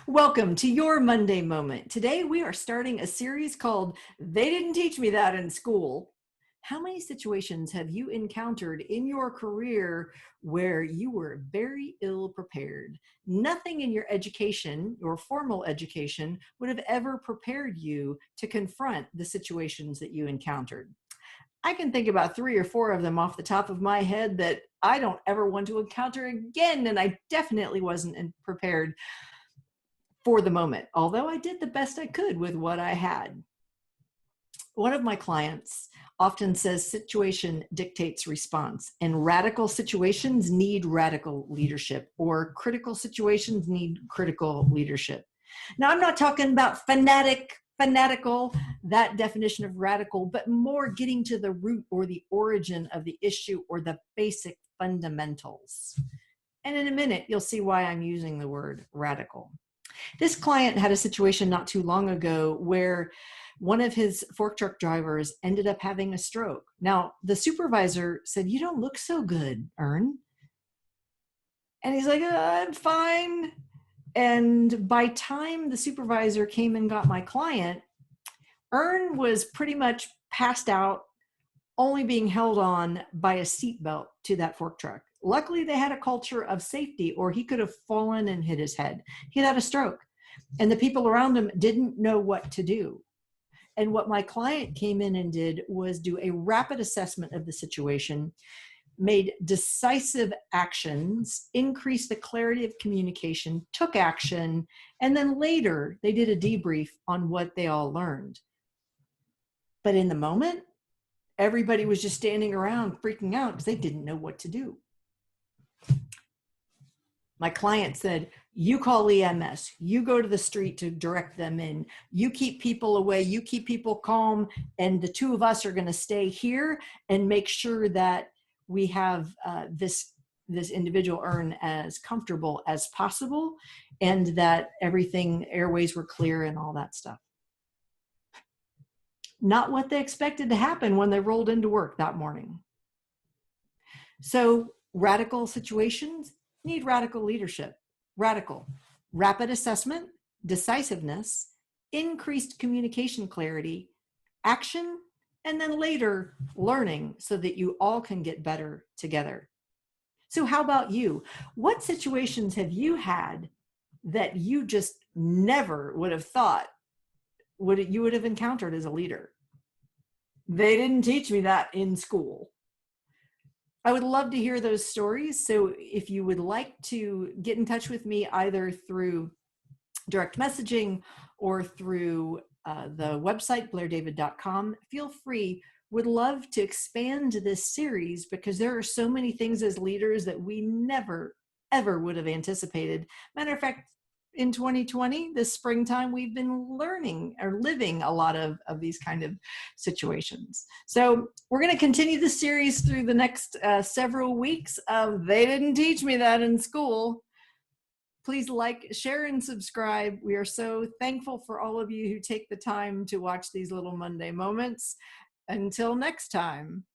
Welcome to your Monday Moment. Today we are starting a series called They Didn't Teach Me That in School. How many situations have you encountered in your career where you were very ill prepared? Nothing in your education, your formal education, would have ever prepared you to confront the situations that you encountered. I can think about three or four of them off the top of my head that I don't ever want to encounter again, and I definitely wasn't prepared for the moment, although I did the best I could with what I had. One of my clients often says situation dictates response, and radical situations need radical leadership, or critical situations need critical leadership. Now, I'm not talking about fanatical, that definition of radical, but more getting to the root or the origin of the issue or the basic fundamentals. And in a minute, you'll see why I'm using the word radical. This client had a situation not too long ago where one of his fork truck drivers ended up having a stroke. Now, the supervisor said, "You don't look so good, Ern." And he's like, "I'm fine." And by time the supervisor came and got my client, Ern was pretty much passed out, only being held on by a seatbelt to that fork truck. Luckily, they had a culture of safety, or he could have fallen and hit his head. He had a stroke, and the people around him didn't know what to do. And what my client came in and did was do a rapid assessment of the situation, made decisive actions, increased the clarity of communication, took action, and then later they did a debrief on what they all learned. But in the moment, everybody was just standing around freaking out because they didn't know what to do. My client said, "You call EMS, you go to the street to direct them in, you keep people away, you keep people calm, and the two of us are going to stay here and make sure that we have this individual Ern as comfortable as possible, and that everything, airways were clear and all that stuff." Not what they expected to happen when they rolled into work that morning. So radical situations need radical leadership. Radical, rapid assessment, decisiveness, increased communication clarity, action, and then later learning so that you all can get better together. So how about you? What situations have you had that you just never would have thought you would have encountered as a leader? They didn't teach me that in school. I would love to hear those stories. So if you would like to get in touch with me either through direct messaging or through the website, blairdavid.com, feel free. Would love to expand this series because there are so many things as leaders that we never, ever would have anticipated. Matter of fact, in 2020, this springtime, we've been learning or living a lot of these kind of situations. So we're going to continue the series through the next several weeks of They Didn't Teach Me That in School. Please like, share, and subscribe. We are so thankful for all of you who take the time to watch these little Monday moments. Until next time.